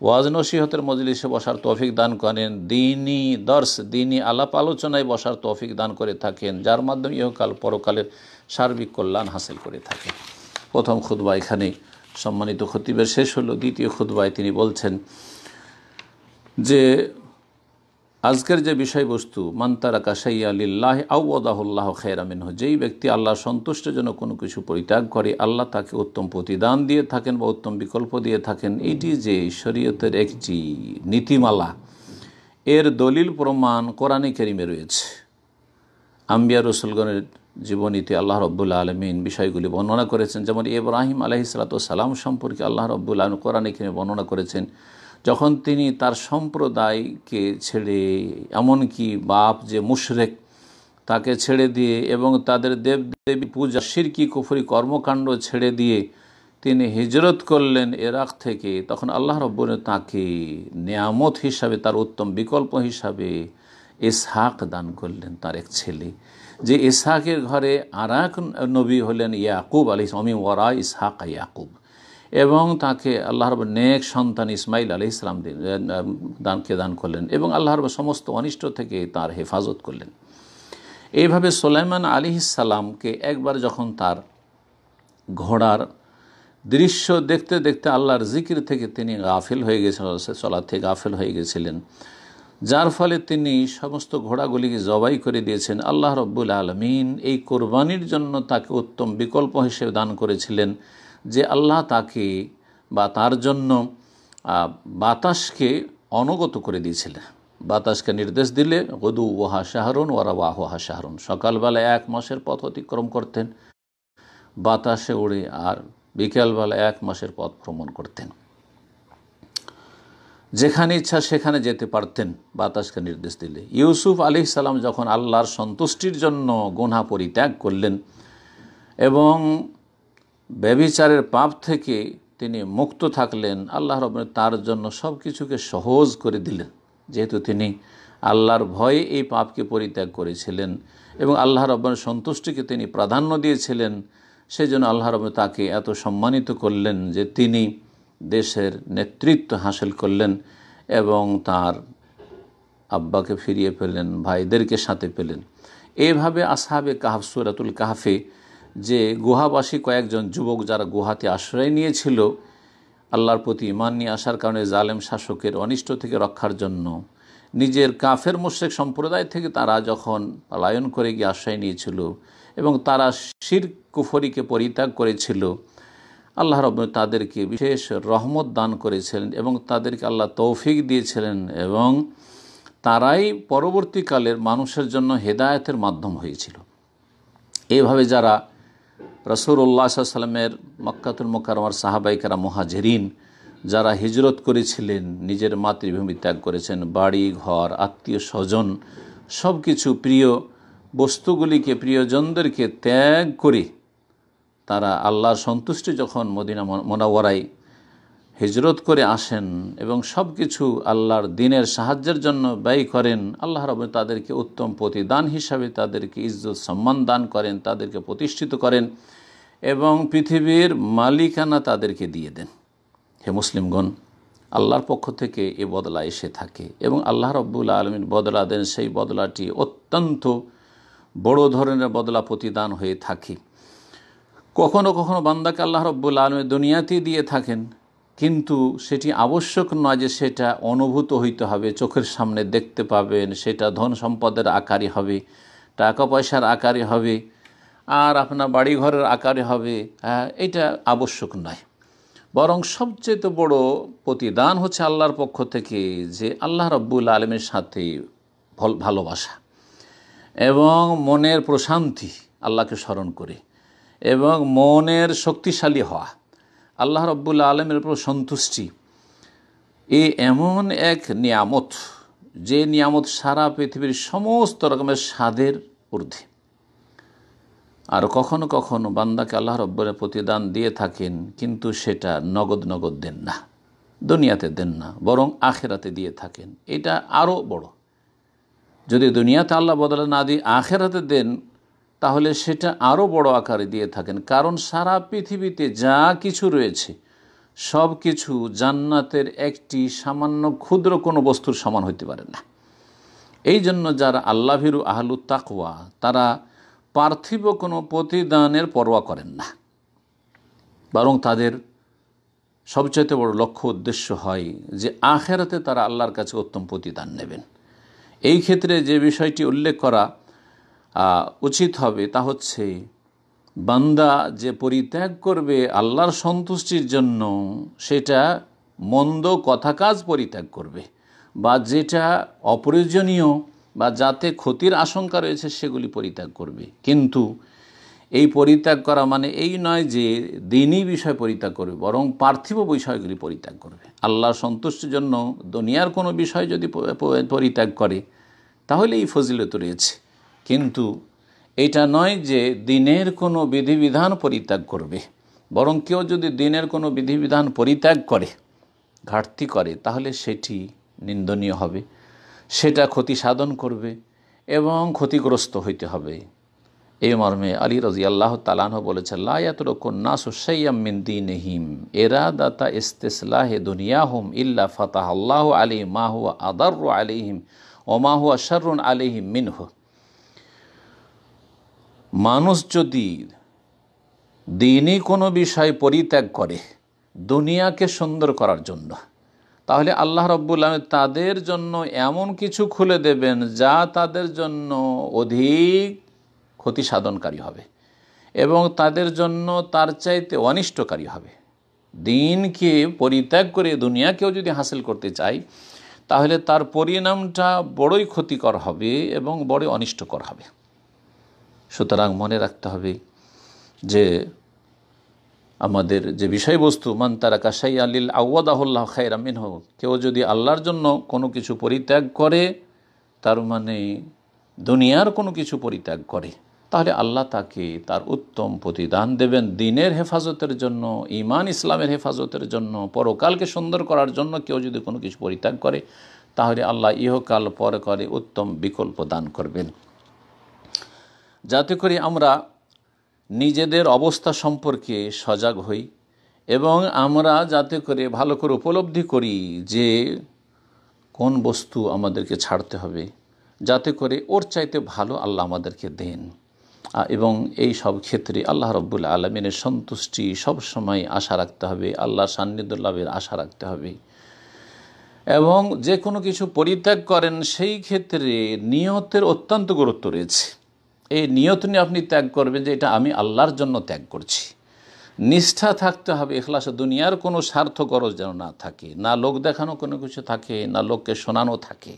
ওয়াজ নসিহতের মজলিসে বসার তৌফিক দান করেন, দিনী দর্স, দিনী আলাপ আলোচনায় বসার তৌফিক দান করে থাকেন, যার মাধ্যমে ইহকাল পরকালের সার্বিক কল্যাণ হাসিল করে থাকে। প্রথম খুতবা এখানে সম্মানিত খতিবের শেষ হলো। দ্বিতীয় খুতবায় তিনি বলছেন যে আজকের যে বিষয়বস্তু, মান তারাকা শাইআ লিল্লাহি আওয়াদাহুল্লাহু খায়রাম মিনহু, যেই ব্যক্তি আল্লাহর সন্তুষ্টের জন্য কোনো কিছু পরিত্যাগ করে আল্লাহ তাকে উত্তম প্রতিদান দিয়ে থাকেন বা উত্তম বিকল্প দিয়ে থাকেন। এটি যে শরীয়তের একটি নীতিমালা, এর দলিল প্রমাণ কোরআনে কারিমে রয়েছে। আম্বিয়া রসুলগণের জীবনীতে আল্লাহ রব্বুল আলমিন বিষয়গুলি বর্ণনা করেছেন। যেমন ইব্রাহিম আলাইহিসসালাম সম্পর্কে আল্লাহ রব্বুল আলমিন কোরআনে কারিমে বর্ণনা করেছেন, যখন তিনি তার সম্প্রদায়কে ছেড়ে, এমনকি বাপ যে মুশরিক তাকে ছেড়ে দিয়ে এবং তাদের দেবদেবী পূজা শিরকি কুফরি কর্মকাণ্ড ছেড়ে দিয়ে তিনি হিজরত করলেন ইরাক থেকে, তখন আল্লাহ রব্বুল তাকে নিয়ামত হিসাবে, তার উত্তম বিকল্প হিসাবে ইসহাক দান করলেন, তার এক ছেলে। যে ইসহাকের ঘরে আর এক নবী হলেন ইয়াকুব আলাইহিস সালাম, ওয়ারা ইসহাক ইয়াকুব, এবং তাকে আল্লাহ রব নেক সন্তান ইসমাইল আলাইহিস সালাম দান করলেন এবং আল্লাহ রব সমস্ত অনিষ্ট থেকে তার হেফাজত করলেন। এইভাবে সুলাইমান আলাইহিস সালামকে একবার যখন তার ঘোড়ার দৃশ্য দেখতে দেখতে আল্লাহর জিকির থেকে তিনি গাফিল হয়ে গেছিলেন, চলা থেকে গাফিল হয়ে গেছিলেন, যার ফলে তিনি সমস্ত ঘোড়াগুলিকে জবাই করে দিয়েছেন। আল্লাহ রব্বুল আলমিন এই কোরবানির জন্য তাকে উত্তম বিকল্প হিসেবে দান করেছিলেন, যে আল্লাহ তাকে বা তার জন্য বাতাসকে অনুগত করে দিয়েছিলেন। বাতাসকে নির্দেশ দিলে গদু ওহা শাহরুন ওয়ারা ওয়াহা শাহরুন, সকালবেলা 1 মাসের পথ অতিক্রম করতেন বাতাসে উড়ে, আর বিকেলবেলা 1 মাসের পথ ভ্রমণ করতেন। যেখানে ইচ্ছা সেখানে যেতে পারতেন বাতাসকে নির্দেশ দিলে। ইউসুফ আলাইহিস সালাম যখন আল্লাহর সন্তুষ্টির জন্য গুনাহ পরিত্যাগ করলেন এবং ব্যভিচারের পাপ থেকে তিনি মুক্ত থাকলেন, আল্লাহ রাব্বুল তার জন্য সব কিছুকে সহজ করে দিলেন, যেহেতু তিনি আল্লাহর ভয়ে এই পাপকে পরিত্যাগ করেছিলেন এবং আল্লাহ রাব্বুল সন্তুষ্টিকে তিনি প্রাধান্য দিয়েছিলেন। সেই জন্য আল্লাহ রাব্বুল তাকে এত সম্মানিত করলেন যে তিনি দেশের নেতৃত্ব হাসিল করলেন এবং তার আব্বাকে ফিরিয়ে পেলেন, ভাইদেরকে সাথে পেলেন। এইভাবে আসহাবে কাহফ, সূরাতুল কাহফে যে গুহাবাসী কয়েকজন যুবক যারা গুহাতে আশ্রয় নিয়েছিল, আল্লাহর প্রতি ঈমান নিয়ে আসার কারণে জালেম শাসকের অনিষ্ট থেকে রক্ষার জন্য, নিজের কাফের মুশরিক সম্প্রদায় থেকে তারা যখন পলায়ন করে গিয়ে আশ্রয় নিয়েছিল এবং তারা শিরক কুফরিকে পরিত্যাগ করেছিল, আল্লাহ রাব্বুল তাদেরকে বিশেষ রহমত দান করেছিলেন এবং তাদেরকে আল্লাহ তৌফিক দিয়েছিলেন এবং তারাই পরবর্তীকালের মানুষের জন্য হেদায়েতের মাধ্যম হয়েছিল। এইভাবে যারা রাসূলুল্লাহ সাল্লাল্লাহু আলাইহি ওয়াসাল্লামের মক্কাতুল মুকাররমার সাহাবায়ে কেরাম মুহাজিরিন যারা হিজরত করেছিলেন, নিজের মাতৃভূমি ত্যাগ করেছেন, বাড়ি ঘর আত্মীয় স্বজন সব কিছু প্রিয় বস্তুগুলিকে, প্রিয়জনদেরকে ত্যাগ করে তারা আল্লাহর সন্তুষ্টি যখন মদিনা মুনাওয়ারায় হিজরত করে আসেন এবং সব কিছু আল্লাহর দ্বীনের সাহায্যের জন্য ব্যয় করেন, আল্লাহ রাব্বুল তাদেরকে উত্তম প্রতিদান হিসাবে তাদেরকে ইজ্জত সম্মান দান করেন, তাদেরকে প্রতিষ্ঠিত করেন এবং পৃথিবীর মালিকানা তাদেরকে দিয়ে দেন। হে মুসলিমগণ, আল্লাহর পক্ষ থেকে এ বদলা এসে থাকে এবং আল্লাহ রাব্বুল আলামিন বদলা দেন। সেই বদলাটি অত্যন্ত বড় ধরনের বদলা প্রতিদান হয়ে থাকে। কখনো কখনো বান্দাকে আল্লাহ রাব্বুল আলামিন দুনিয়াতেই দিয়ে থাকেন, কিন্তু সেটি আবশ্যক নয় যে সেটা অনুভূত হইতে হবে, চোখের সামনে দেখতে পাবেন, সেটা ধন সম্পদের আকারে হবে, টাকা পয়সার আকারে হবে, আর আপনার বাড়িঘরের আকারে হবে, এটা আবশ্যক নয়। বরং সবচেয়ে বড় প্রতিদান হচ্ছে আল্লাহর পক্ষ থেকে যে আল্লাহ রাব্বুল আলামিনের সাথে ভালোবাসা এবং মনের প্রশান্তি আল্লাহকে স্মরণ করে এবং মনের শক্তিশালী হওয়া, আল্লাহ রাব্বুল আলামিনের উপর সন্তুষ্টি। এই এমন এক নিয়ামত, যে নিয়ামত সারা পৃথিবীর সমস্ত রকমের স্বাদের ঊর্ধ্বে। আর কখনো কখনো বান্দাকে আল্লাহ রাব্বুল প্রতিদান দিয়ে থাকেন, কিন্তু সেটা নগদ দেন না, দুনিয়াতে দেন না, বরং আখেরাতে দিয়ে থাকেন। এটা আরও বড়। যদি দুনিয়াতে আল্লাহ বদলা না দিয়ে আখেরাতে দেন, তাহলে সেটা আরও বড় আকারে দিয়ে থাকেন। কারণ সারা পৃথিবীতে যা কিছু রয়েছে সব কিছু জান্নাতের একটি সামান্য ক্ষুদ্র কোনো বস্তুর সমান হইতে পারে না। এই জন্য যারা আল্লাহ ভীরু আহলুত তাকওয়া, তারা পার্থিব কোনো প্রতিদানের পরোয়া করেন না, বরং তাদের সবচাইতে বড় লক্ষ্য উদ্দেশ্য হয় যে আখেরাতে তারা আল্লাহর কাছে উত্তম প্রতিদান নেবেন। এই ক্ষেত্রে যে বিষয়টি উল্লেখ করা উচিত হবে তা হচ্ছে, বান্দা যে পরিত্যাগ করবে আল্লাহর সন্তুষ্টির জন্য, সেটা মন্দ কথা কাজ পরিত্যাগ করবে, বা যেটা অপ্রয়োজনীয় বা যাতে ক্ষতির আশঙ্কা রয়েছে সেগুলি পরিত্যাগ করবে। কিন্তু এই পরিত্যাগ করা মানে এই নয় যে দিনই বিষয় পরিত্যাগ করবে, বরং পার্থিব বিষয়গুলি পরিত্যাগ করবে। আল্লাহর সন্তুষ্টির জন্য দুনিয়ার কোনো বিষয় যদি পরিত্যাগ করে তাহলে এই ফজিলত রয়েছে, কিন্তু এটা নয় যে দিনের কোনো বিধিবিধান পরিত্যাগ করবে। বরং কেউ যদি দিনের কোনো বিধিবিধান পরিত্যাগ করে, ঘাটতি করে, তাহলে সেটি নিন্দনীয় হবে, সেটা ক্ষতি সাধন করবে এবং ক্ষতিগ্রস্ত হইতে হবে। এই মর্মে আলী রাদিয়াল্লাহু তাআলা আনহু বলেছেন, লা ইয়াতরুকুন নাসু শাইয়্যাম মিন দীনিহিম ইরাদাতা ইসতিসলাহি দুনিয়াহুম ইল্লা ফাতাহাল্লাহু আলাইহিম মা হুয়া আদাররু আলাইহিম ওয়া মা হুয়া শাররুন আলাইহিম মিনহু। মানুষ যদি দিনই কোনো বিষয় পরিত্যাগ করে দুনিয়াকে সুন্দর করার জন্য, তাহলে আল্লাহ রাব্বুল আলামিন তাদের জন্য এমন কিছু খুলে দেবেন যা তাদের জন্য অধিক ক্ষতি সাধনকারী হবে এবং তাদের জন্য তার চাইতে অনিষ্টকারী হবে। দিনকে পরিত্যাগ করে দুনিয়াকেও যদি হাসিল করতে চায় তাহলে তার পরিণামটা বড়ই ক্ষতিকর হবে এবং বড়ই অনিষ্টকর হবে। সুতরাং মনে রাখতে হবে যে আমাদের যে বিষয়বস্তু, মান তারাকা শাইআন লিল আওয়াদাহুল্লাহু খায়রাম মিনহু, কেউ যদি আল্লাহর জন্য কোনো কিছু পরিত্যাগ করে, তার মানে দুনিয়ার কোনো কিছু পরিত্যাগ করে, তাহলে আল্লাহ তাকে তার উত্তম প্রতিদান দেবেন। দিনের হেফাজতের জন্য, ঈমান ইসলামের হেফাজতের জন্য, পরকালকে সুন্দর করার জন্য কেউ যদি কোনো কিছু পরিত্যাগ করে, তাহলে আল্লাহ ইহকাল পরকালে উত্তম বিকল্প দান করবেন। যাতে করে আমরা নিজেদের অবস্থা সম্পর্কে সজাগ হই এবং আমরা যাতে করে ভালো করে উপলব্ধি করি যে কোন বস্তু আমাদেরকে ছাড়তে হবে, যাতে করে ওর চাইতে ভালো আল্লাহ আমাদেরকে দেন। এবং এই সব ক্ষেত্রে আল্লাহ রাব্বুল আলামিনের সন্তুষ্টি সবসময় আশা রাখতে হবে, আল্লাহর সান্নিধ্য লাভের আশা রাখতে হবে। এবং যে কোনো কিছু পরিত্যাগ করেন সেই ক্ষেত্রে নিয়তের অত্যন্ত গুরুত্ব রয়েছে। এই নিয়ত নিয়ে আপনি ত্যাগ করবেন যে এটা আমি আল্লাহর জন্য ত্যাগ করছি। নিষ্ঠা থাকতে হবে, ইখলাস, দুনিয়ার কোনো স্বার্থ গরজ যেন না থাকে, না লোক দেখানো কোনো কিছু থাকে, না লোককে শোনানো থাকে।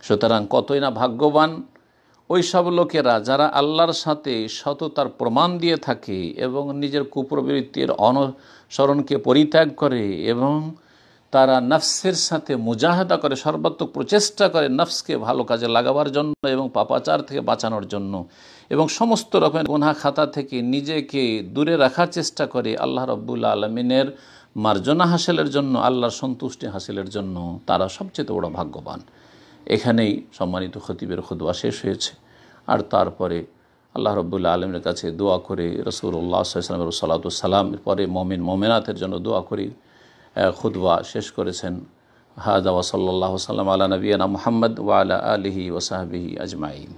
সুতরাং কতই না ভাগ্যবান ওই সব লোকেরা যারা আল্লাহর সাথে সততার প্রমাণ দিয়ে থাকে এবং নিজের কুপ্রবৃত্তির অনুসরণকে পরিত্যাগ করে এবং তারা নফসের সাথে মুজাহাদা করে, সর্বাত্মক প্রচেষ্টা করে নফসকে ভালো কাজে লাগাবার জন্য এবং পাপাচার থেকে বাঁচানোর জন্য, এবং সমস্ত রকমের গুনাহ খাতা থেকে নিজেকে দূরে রাখার চেষ্টা করে আল্লাহ রাব্বুল আলামিনের মার্জনা হাসিলের জন্য, আল্লাহর সন্তুষ্টি হাসিলের জন্য, তারা সবচেয়ে বড় ভাগ্যবান। এখানেই সম্মানিত খতিবের খুতবা শেষ হয়েছে। আর তারপরে আল্লাহ রাব্বুল আলামিনের কাছে দোয়া করে, রাসূলুল্লাহ সাল্লাল্লাহু আলাইহি ওয়াসাল্লামের সালাতু সালামের পরে মুমিন মুমিনাতের জন্য দোয়া করি খুতবা শেষ করেছেন। হাযা ওয়া সাল্লাল্লাহু সাল্লাম আলা নবিয়িনা মুহাম্মদ ওয়া আলা আলিহি ওয়া সাহবিহি আজমাইন।